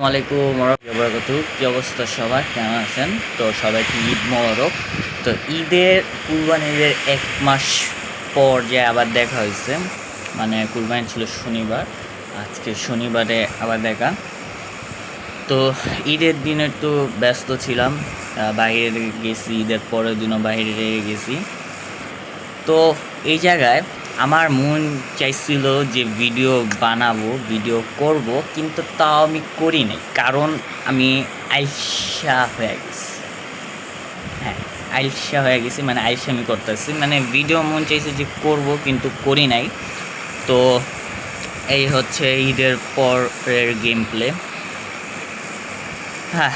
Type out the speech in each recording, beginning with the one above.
আসসালামাইকুম ওরহমাতুল্লাহি কি অবস্থা সবার, কেমন আছেন? তো সবাইকে ঈদ মোবারক। তো কুরবানিদের 1 মাস পর যে আবার দেখা হয়েছে, মানে কুরবানি ছিল শনিবার, আজকে শনিবারে আবার দেখা। তো ঈদের দিনে তো ব্যস্ত ছিলাম, বাইরে গেছি, ঈদের পরের দিনও বাইরে গেছি। তো এই জায়গায় আমার মন চাইছিল যে ভিডিও বানাবো, ভিডিও করব, কিন্তু তাও আমি করি নাই, কারণ আমি আলসা হয়ে গেছি। হ্যাঁ, আলসা হয়ে গেছি, মানে আলসামি করতেছি, মানে ভিডিও মন চাইছে যে করব কিন্তু করি নাই। তো এই হচ্ছে ঈদের পরের গেম প্লে। হ্যাঁ,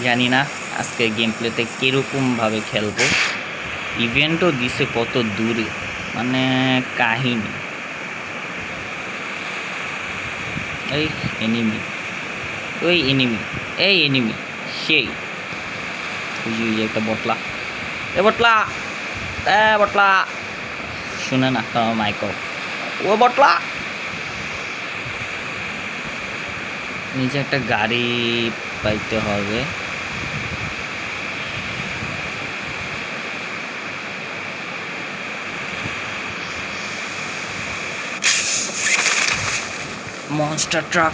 জানি না আজকে গেম প্লেতে কীরকমভাবে খেলবো। ইভেন্টও দিছে কত দূরে, মানে কাহিনী। এই এনিমি, ওই এনিমি, এই এনিমি, সেই ওই যে একটা বটলা, এ বটলা, এ বটলা, শুনে না মাইক অফ। ও বটলা, নিচে একটা গাড়ি পাইতে হবে। মনস্টার ট্রাক,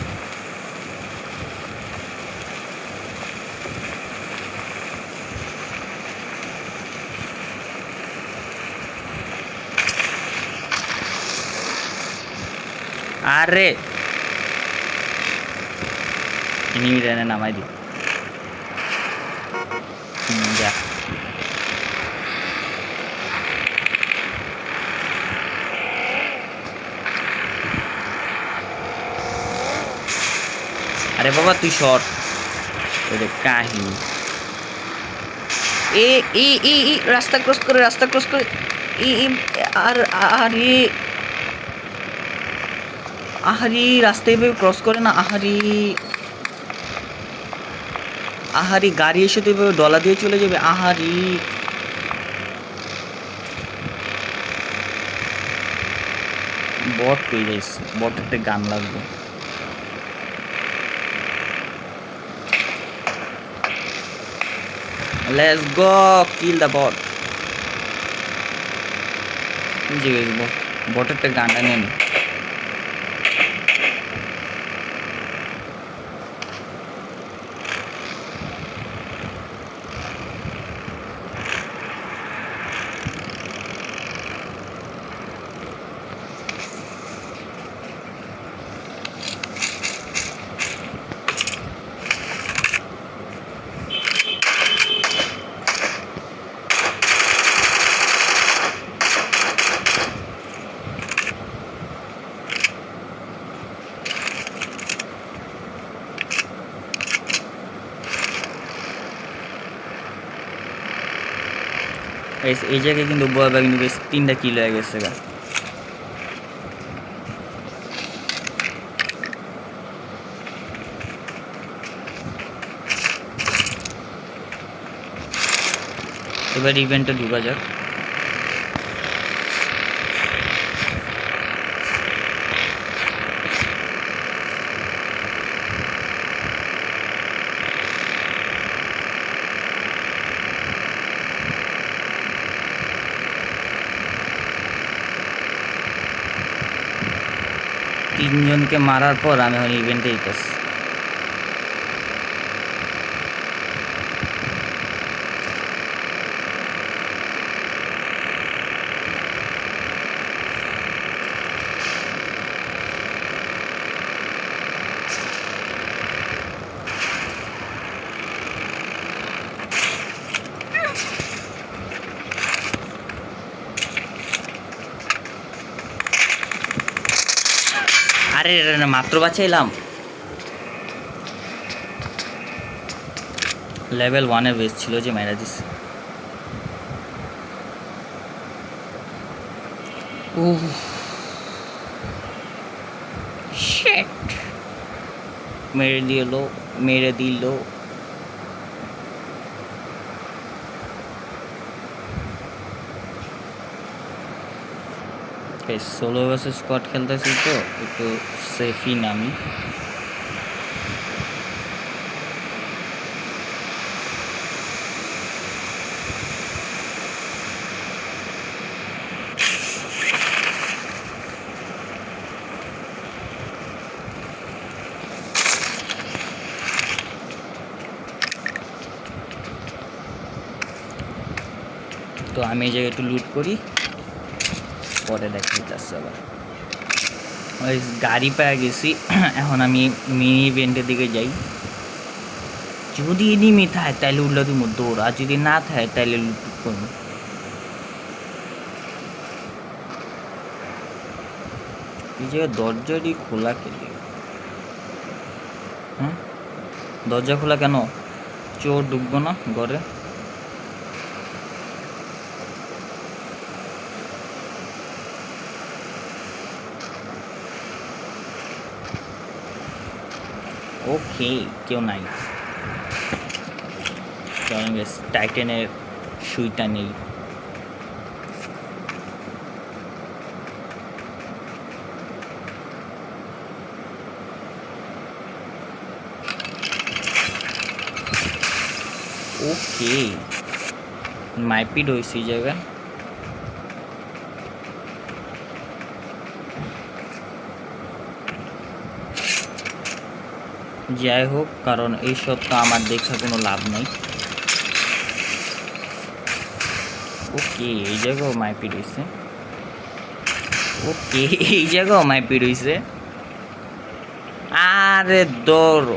আরে এনিমিটা এনে নামাই দি। যা, আরে বাবা তুই শর্ট, ওরে কাহিনী। এ এ এ এ, রাস্তা ক্রস করে, রাস্তা ক্রস করে, এ এ, আর আরে আহারি, রাস্তা এভাবে ক্রস করে না, আহারি আহারি, গাড়ি এসে তো এভাবে ডলা দিয়ে চলে যাবে, আহারি। বট পেয়ে যাইছে, বটের গান লাগবে। লেটস গো, কিল দ্য বট। বুঝে গেছি, বটের গানটা নিয়ে নি। এই জায়গায় কিন্তু বয় কিন্তু বেশ 3টা কিল হয়ে গেছে গা। এবার ইভেন্টে ঢুকা যাক। তিনজনকে মারার পর আমি এখন ইভেন্টে দিতেছি। আরে মাত্র বাঁচাইলাম। লেভেল 1-এর বেস ছিল যে মেরা দিচ্ছে। শিট, মেরে দিল। সোলো ভার্সেস স্কোয়াড খেলতেছি তো একটু সেফই নামি। তো আমি এই জায়গায় একটু লুট করি, পরে দেখাইতেছে আবার। ওই গাড়ি পেয়ে গেছি। এখন আমি মিনি ইভেন্টের দিকে যাই। যদি এনিমি থাকে তাহলে উল্লা দিব দৌড়, আর যদি না থাকে তাহলে লুট করবো। এই জায়গায় দরজাটি খোলা কেন? হ্যাঁ, দরজা খোলা কেন? চোর ঢুকবো না ঘরে? ওকে, কেউ নাই। টাইটানের সুইটা নেই। ওকে, মাইপিড হয়েছে এই জায়গায়। যাই হোক, কারণ এইসব তো আমার দেখা কোনো লাভ নাই। ওকে, এই জায়গাও মাইপিড হয়েছে। ওকে, এই জায়গাও মাইপিড হয়েছে। আরে দৌড়,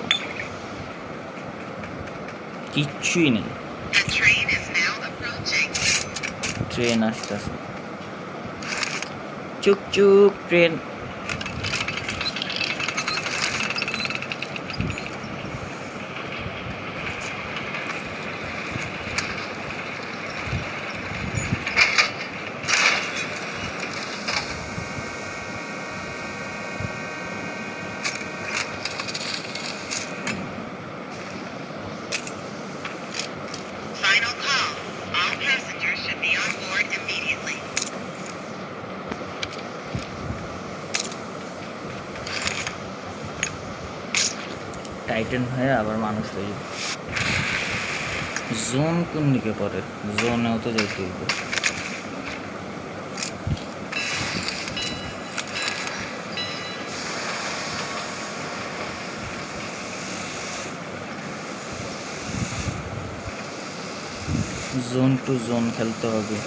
কিচ্ছুই নেই। ট্রেন আসতেছে, চুক চুক ট্রেন। টাইটান হয়ে আবার মানুষ হয়ে যাবে। জোন কোন দিকে পড়ে? জোনেও তো যাইতে হইব। জোন টু জোন খেলতে হবে।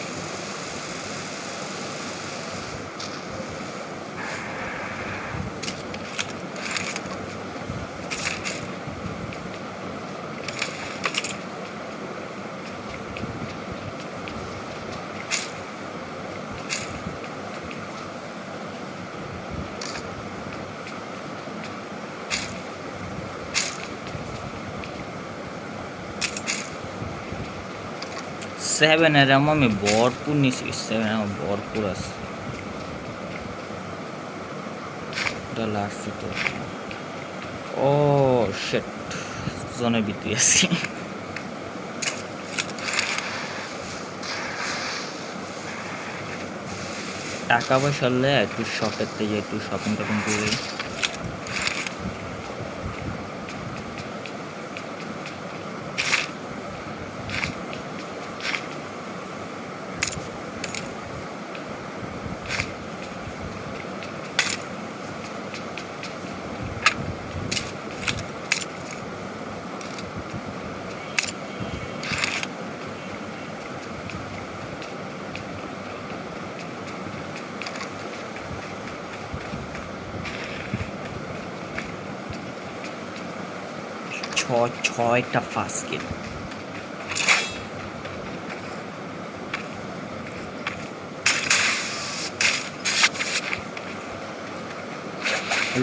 সেভেনের আমি ভরপুর নিছি, সেভেন আমার ভরপুর আছে। তো ও শেট, জোনের ভিতরে আছি। টাকা পয়সা হলে একটু শপের থেকে একটু শপিং টপিং করে। ছয়টা ফার্স্ট কিল।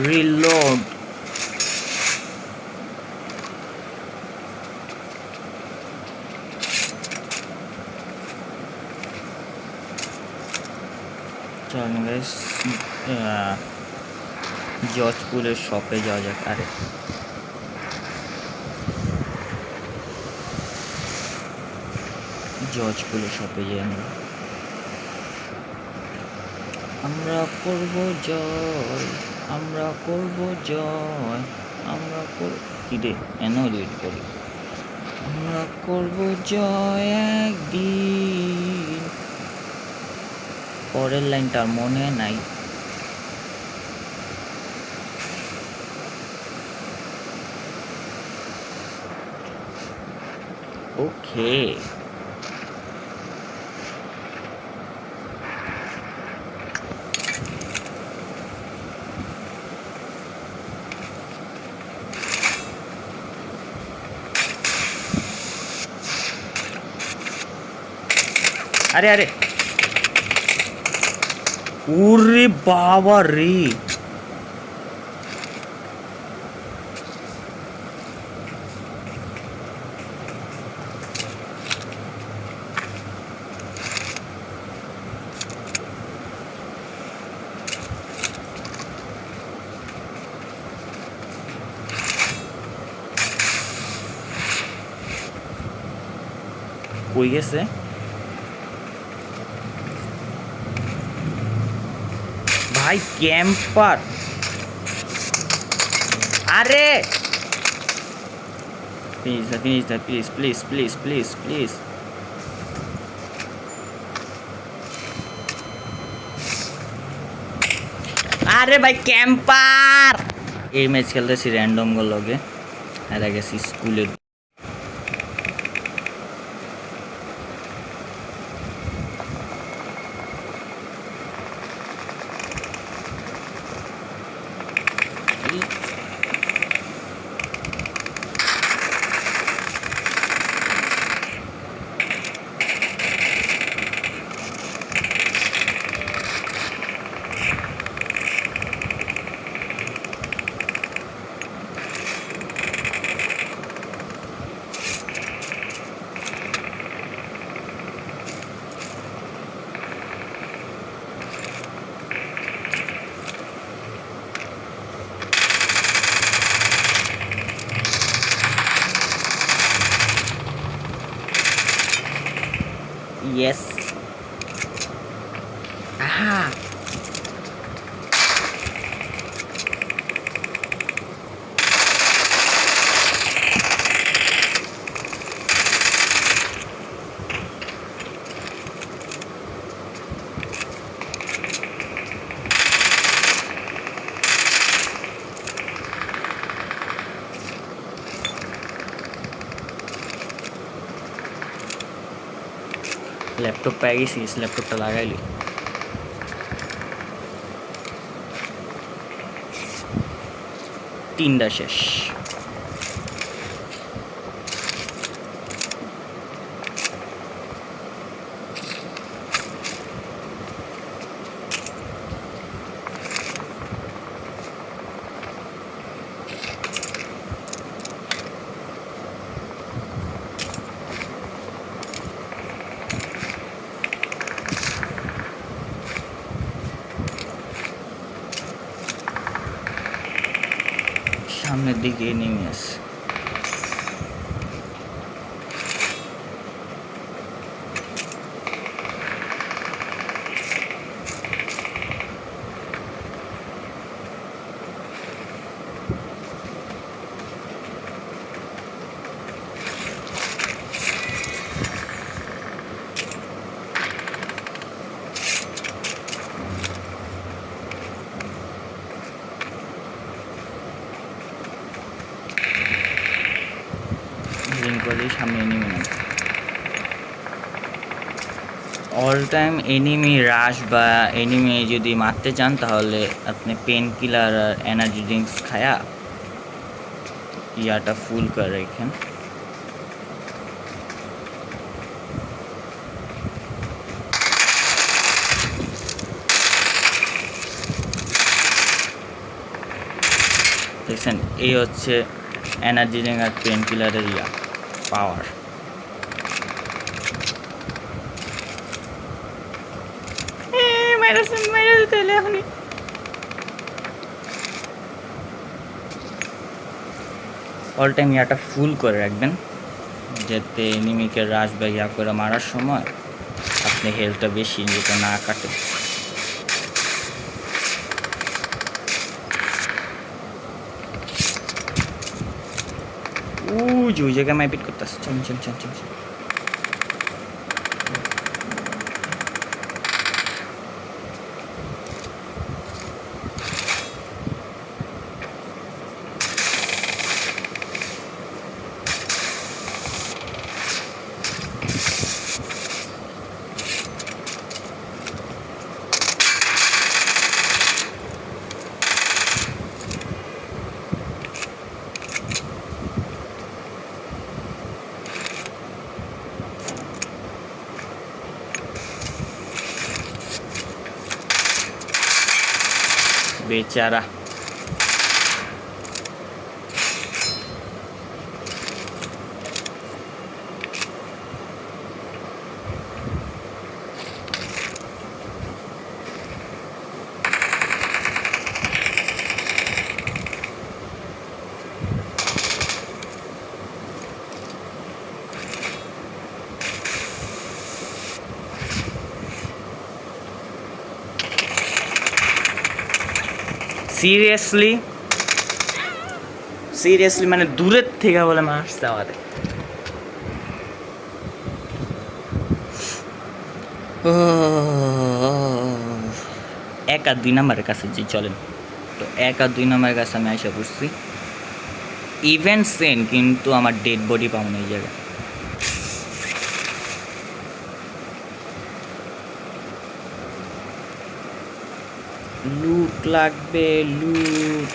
রিলোড। জজপুরের শপে যাওয়া যাক। আরে জজপুরের শপে যাই আমরা করব জয়, আমরা করব জয়, আমরা কি রে এন রিড করি। আমরা করব জয় একদিন। পরের লাইনটা মনে নাই। ওকে, আরে আরে, ওরে বাবা রে, কই গেছে? ভাই ক্যাম্পার, আরে please please please please please please please, আরে ভাই ক্যাম্পার। এই ম্যাচ খেলতেছি র্যান্ডম গুলোকে, হেরা গেছি স্কুলের। Yes. Aha. ল্যাপটপ পেয়ে গেছিস, ল্যাপটপটা লাগাইলি। তিনটা শেষ। সামনের দিকে নেমে আসে। সামনে এনিমি নেই। অল টাইম এনিমি রাশ বা এনিমি যদি মারতে চান তাহলে আপনি পেন কিলার আর এনার্জি ড্রিঙ্কস খায়া ইয়াটা ফুল করে রাখেন। দেখছেন, এই হচ্ছে এনার্জি ড্রিঙ্ক আর পেন কিলারের ইয়া পাওয়ার। অল টাইম ইয়াটা ফুল করে রাখবেন যাতে এনিমিকে রাশ বা ইয়া করে মারার সময় আপনি হেলথটা বেশি যেটা না কাটে। ওই জায়গায় মাইপিট করতেছে। চল চল চল চল চল। বেচারা। সিরিয়াসলি মানে দূরের থেকে বলে মারছে আমাদের। এক আর 2 নাম্বারের কাছে যে চলেন, তো 1 আর 2 নাম্বারের কাছে আমি আশা করছি ইভেন্ট সেন, কিন্তু আমার ডেড বডি পাবো না এই জায়গায়। লুট লাগবে, লুট।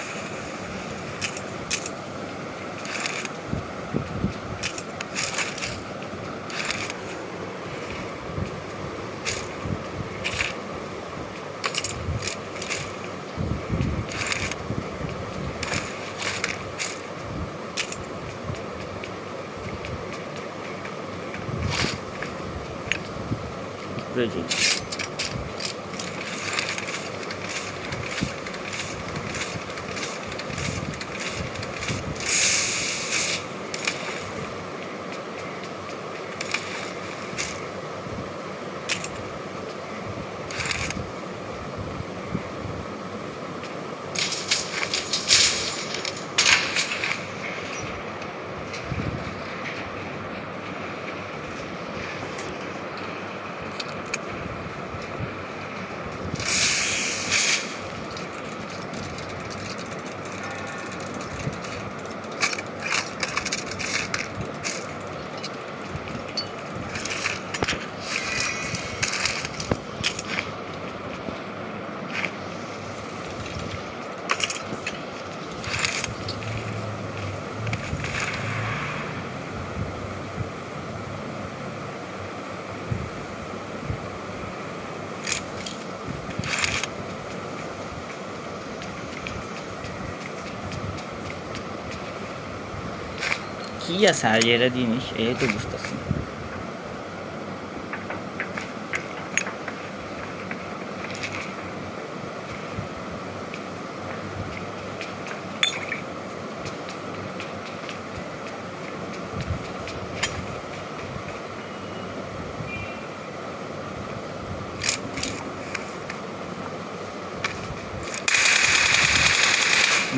কি আছে আর এটা জিনিস, এই তো বুঝতেছি।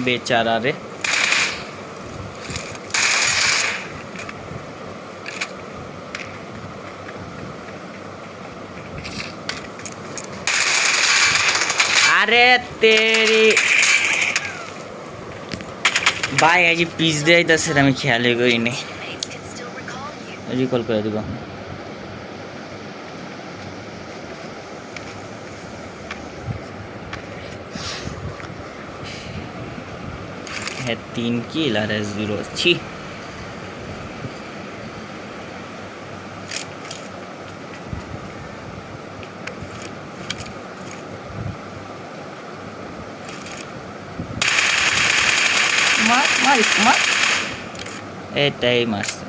বেচারা রে, আরে তেরি ভাই আজ পিস দেয়াইতেছে, আমি খেয়ালই করিনি। রিকল করে দিব। হ্যাঁ 3 কিল আর 0। ছি মার, এটাই মারছে।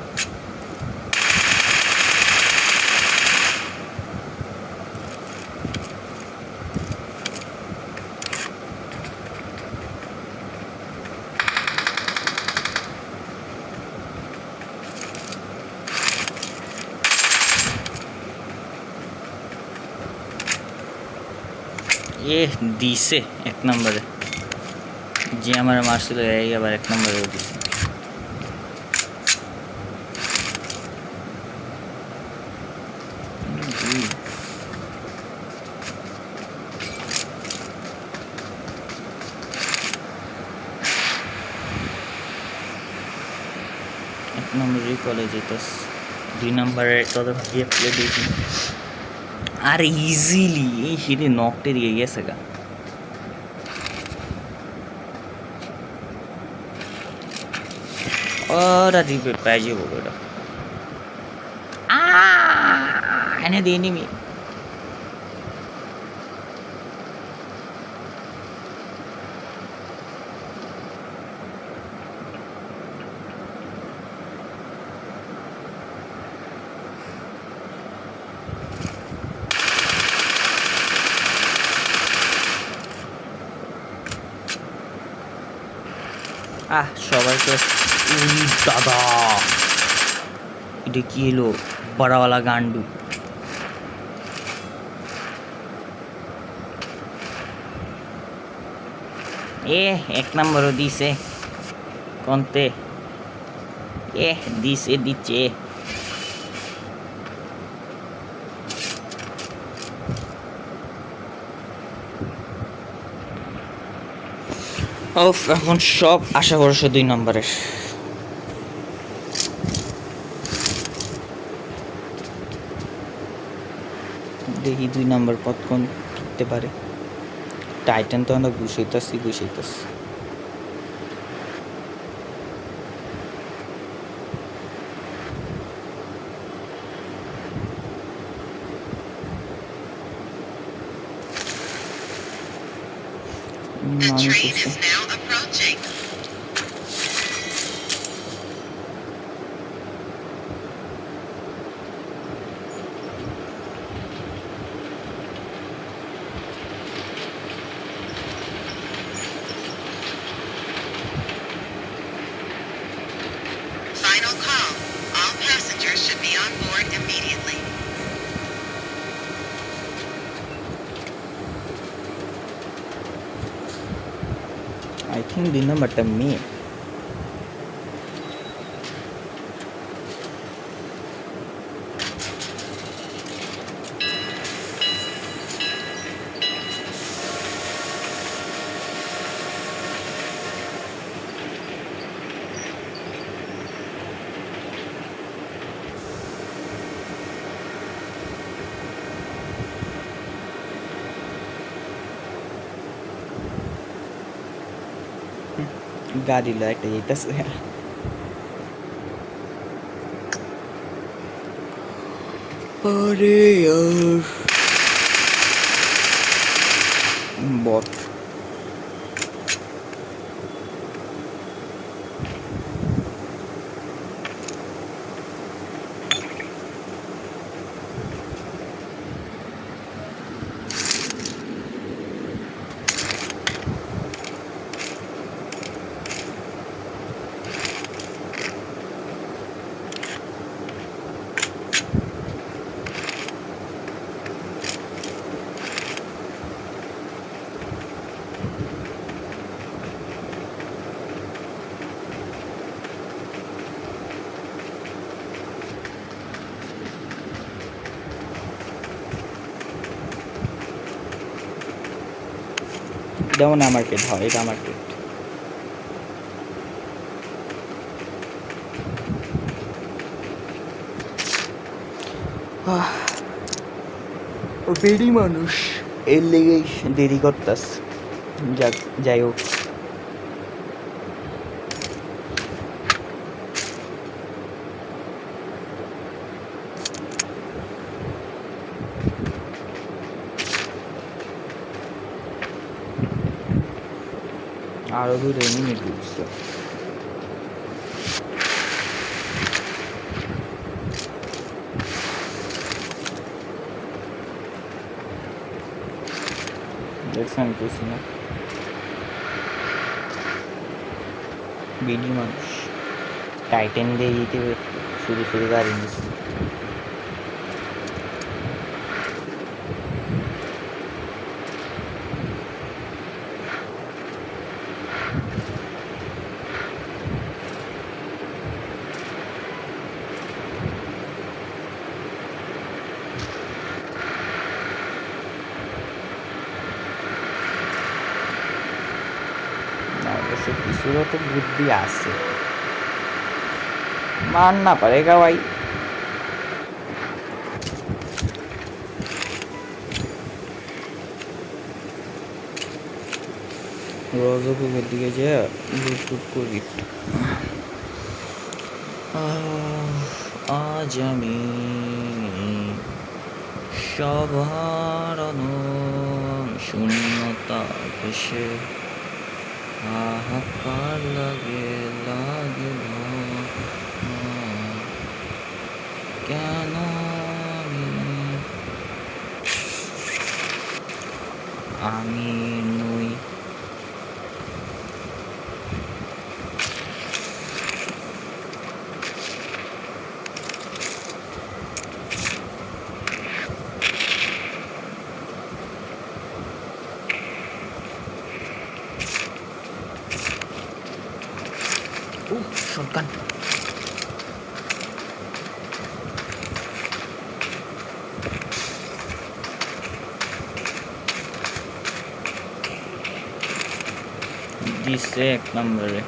এ দিছে 1 নম্বরে, যে আমার মারছিল এই আবার 1 নম্বরে দিছে। নম্বরে কলেজে তো 2 নম্বরে তত ভাবিয়ে প্লে দেখি আর ইজিলি এই হিটে নকটে দিয়ে গেছে গা। ওরা দিবে পাই যাবো ওটা এনে দিয়ে নিবি। সবাই তো দাদা, এটা কি এলো? বড়াওয়ালা গান্ডু। এক নম্বরও দিছে কন্তে, দিচ্ছে। এখন সব আশা ভরসা 2 নম্বরের। দেখি 2 নম্বর পথ কোন টিকতে পারে। টাইটান তো আমরা গুছাইতেছি। Final call. All passengers should be on board immediately. I think 2 নম্বরটা মেয়ে। গাড়ি একটা যেতেছে। আরে বট। এটাও না মার্কেট, হয় এটা মার্কেট। বেরি মানুষ, এর লেগেই দেরি করতাস। যাই হোক, আরো 2 মিনিট ঢুকছে। দেখছেন কিছু না, বেডি মানুষ টাইটেন দিয়ে যেতে শুরু গাড়ি নিচ্ছে। কিছুরও তো বুদ্ধি আছে, मानना पड़ेगा भाई। রজবুকের দিকে যে লুটুট করি। আজ আমি সবার শূন্যতা ভেসে হাহাকার লাগে কেন আমি নই। শটগান। দিছে 1 নম্বরে।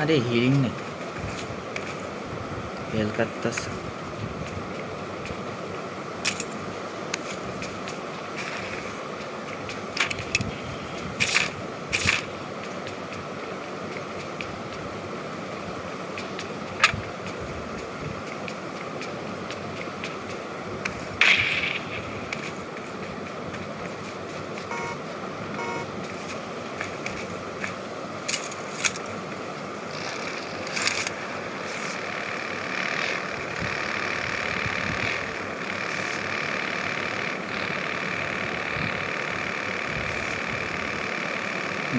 আরে হিলিং নেই, হেল কাটতেছে।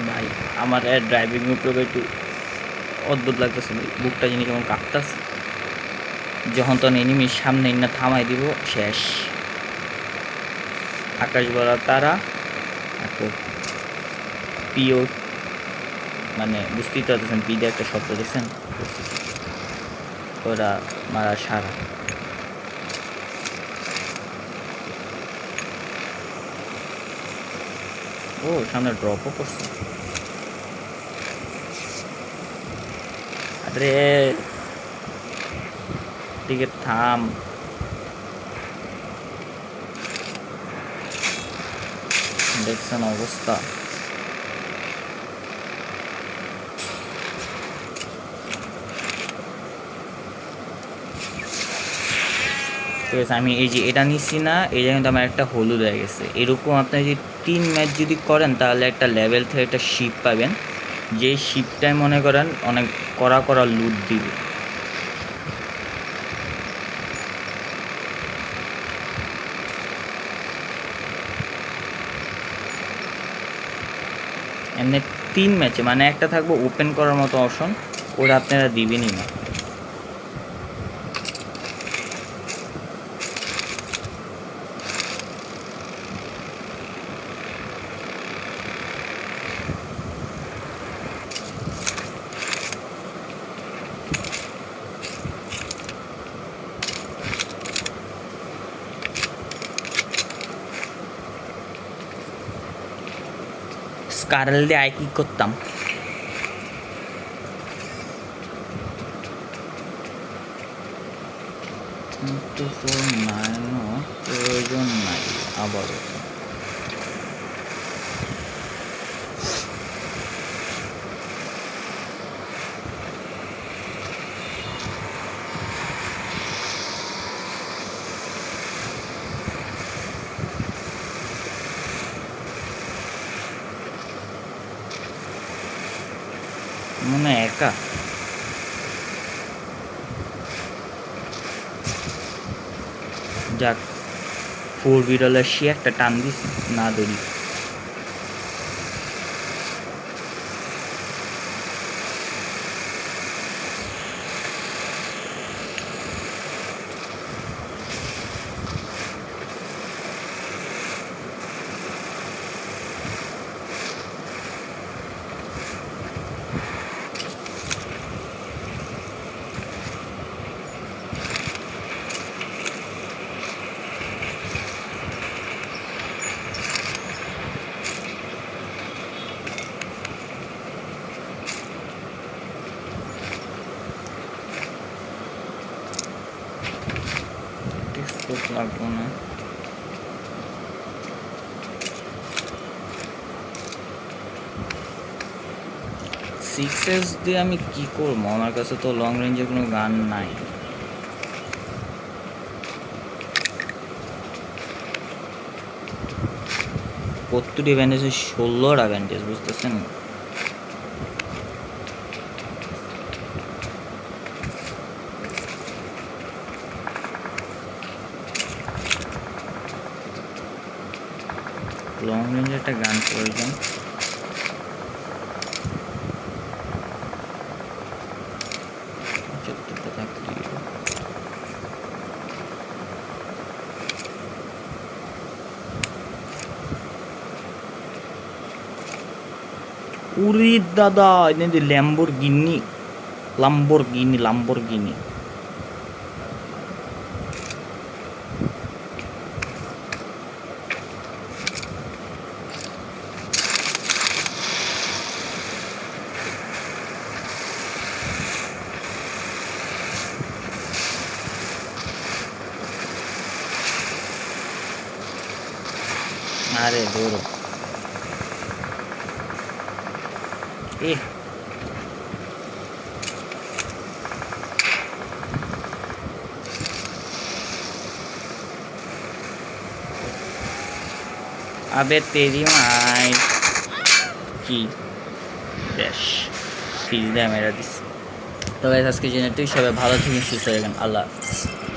ভাই আমার ড্রাইভিং উপরে একটু অদ্ভুত লাগতেছে, বুকটা যিনি কেমন কাঁপতেছে। যখন তখন এনিমির সামনে না থামাই দিব, শেষ। আকাশ বলা তারা পিও, মানে বুঝতেই তো পারতেছেন, পিডে একটা শব্দ দেখছেন, ওরা মারা সারা। ও সামনে ড্রপও করছে। আরে দিকে থাম, দেখছেন অবস্থা। ঠিক আছে, আমি এই যে এটা নিচ্ছি না, এটা কিন্তু আমার একটা হলুদ হয়ে গেছে। এরকম আপনি যদি 3 ম্যাচ যদি করেন তাহলে একটা লেভেল থেকে একটা শিপ পাবেন, যে শিপটাই মনে করেন অনেক কড়া কড়া লুট দিবে। এমনি 3 ম্যাচে মানে একটা থাকবো ওপেন করার মতো অপশন, ওরা আপনারা দিবেনই না। স্কারেল দিয়ে আয় কি করতাম, কিন্তু প্রয়োজন নাই আবারও। মনে একা যাক, 4 বিরলের সে একটা টান দিছি না দড়ি। লাগবো না। 6S দিয়ে আমি কি করবো, আমার কাছে তো লং রেঞ্জে কোনো গান নাই। প্রত্যেকটি ব্যান্ডেজে 16টা ব্যান্ডেজ, বুঝতেছেন? লং রেঞ্জে একটা গান প্রয়োজন। উরি দাদা এনে ল্যাম্বোরগিনি লাম্বোরগিনি লাম্বোরগিনি আরে দৌড়ো এ আবে তেরি মাই কি বেশ পিস দিয়ে মেরা দিস তো গাইস আজকে জেনে তুই সবাই ভালো থেকে সুস্থ থাকেন আল্লাহ হাফেজ।